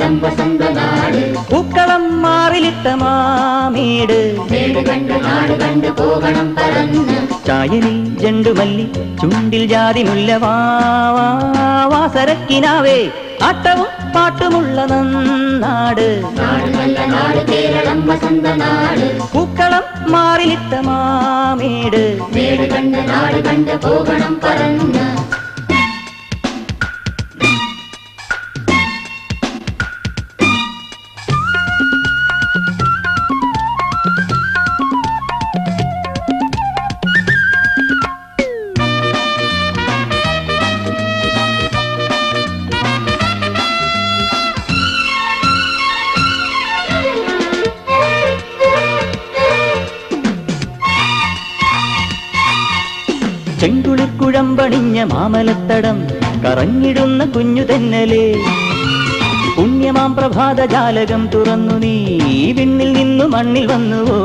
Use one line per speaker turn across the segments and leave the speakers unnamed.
കേരളം വസന്ത നാട്.
പൂക്കളം മാറിലിട്ട മാമേട്
മേട് കണ്ട് നാട് കണ്ട് പോകണം പറന്ന്.
ചായലിൽ ജണ്ടുമല്ലി ചുണ്ടിൽ ജാതി മുല്ല വാസരക്കിനാവേ ആട്ടവും പാട്ടുമുള്ള നാട്.
നാട് നല്ല നാട് കേരളം വസന്ത നാട്.
പൂക്കളം മാറിലിട്ട മാമേട്
മേട് കണ്ട് നാട് കണ്ട് പോകണം പറന്ന്.
ചെങ്കുളിർ കുഴമ്പണിഞ്ഞ മാമലത്തടം കറങ്ങിടുന്ന കുഞ്ഞു തെന്നലേ പുണ്യമാം പ്രഭാത ജാലകം തുറന്നു നീ വിണ്ണിൽ നിന്നു മണ്ണിൽ വന്നുവോ.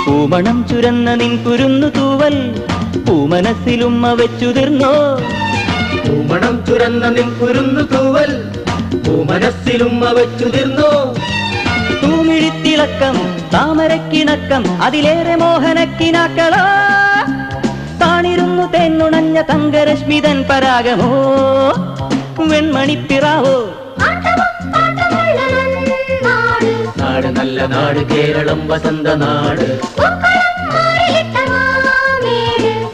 പൂമണം ചുരന്ന നിൻ കുരുന്നു തൂവൽ പൂമനസ്സിലുമ്മ വെച്ചുതിർന്നോ.
പൂമണം ചുരന്ന നിൻ കുരുന്നു തൂവൽ പൂമനസ്സിലുമ്മ വെച്ചുതിർന്നോ.
തൂമിഴിത്തിളക്കം താമരക്കിണക്കം അതിലേറെ മോഹനക്കിനാക്കളോ. താണിരുന്നു തെന്നുണഞ്ഞ തങ്കരശ്മിതൻ പരാഗമോ വെൺമണിപ്പിറാവോ.
നാട് നല്ല നാട് കേരളം വസന്ത നാട്.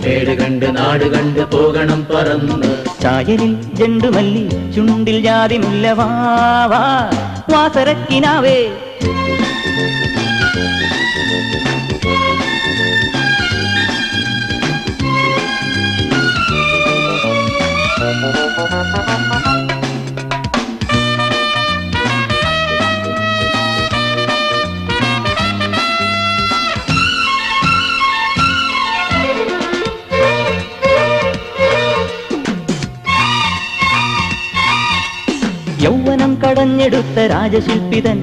മേട് കണ്ട് നാട് കണ്ട് പോകണം പറന്ന്.
ചായലിൽ ജണ്ടുമല്ലി ചുണ്ടിൽ ജാതി മുല്ല വാസരക്കിനാവേ. യൗവനം കടഞ്ഞെടുത്ത രാജശില്പിതൻ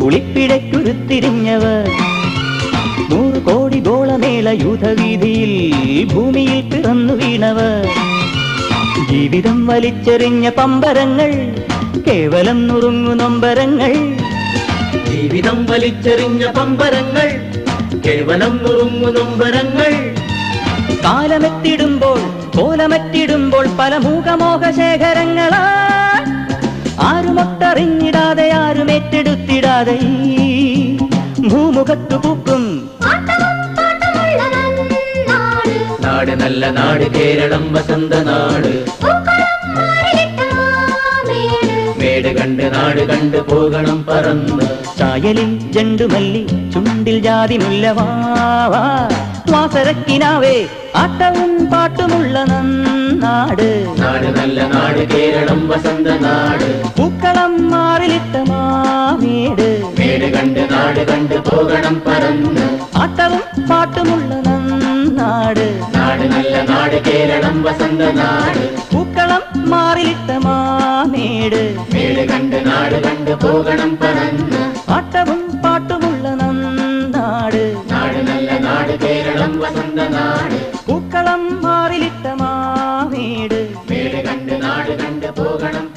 കുളിപ്പിടയ്ക്കുരുത്തിരിഞ്ഞവർ 100 കോടി ഗോളമേള യുദ്ധവീതിയിൽ ഭൂമിയിൽ പിറന്നു വീണവർ. ജീവിതം വലിച്ചെറിഞ്ഞ പമ്പരങ്ങൾ കേവലം നുറുങ്ങു നൊമ്പരങ്ങൾ.
ജീവിതം വലിച്ചെറിഞ്ഞ പമ്പരങ്ങൾ കേവലം നുറുങ്ങു നൊമ്പരങ്ങൾ.
കാലമെത്തിടുമ്പോൾ കോലമറ്റിടുമ്പോൾ പല മൂകമോഹശേഖരങ്ങളാ. ആരുമൊട്ടറിഞ്ഞിടാതെ ആരുമേറ്റെടുത്തിടാതെ ഭൂമുഖത്തു പൂക്കും
നാട് നല്ല നാട് കേരളം വസന്ത നാട്. മേട് കണ്ട് നാട് കണ്ട് പോകണം പറന്ന്.
ചായലിൽ ജണ്ടുമല്ലി ചുണ്ടിൽ ജാതി മുല്ല വാസരക്കിനാവേ ആട്ടവും പാട്ടുമുള്ള നാട്.
നാട് നല്ല നാട് കേരളം വസന്ത നാട്.
പൂക്കളം മാറിലിട്ട മാമേട്
മേട് കണ്ട് നാട് കണ്ട് പോകണം പറന്ന്.
ആട്ടവും പാട്ടുമുള്ള നാട്.
നാട് നല്ല നാട് കേരളം വസന്ത നാട്.
പൂക്കളം മാറിലിട്ട മാമേട്
മേട് കണ്ട് നാട് കണ്ട് പോകണം പറന്ന്.
ആട്ടവും പാട്ടുമുള്ള നാട്.
നാട് നല്ല നാട് കേരളം വസന്ത നാട്.
പൂക്കളം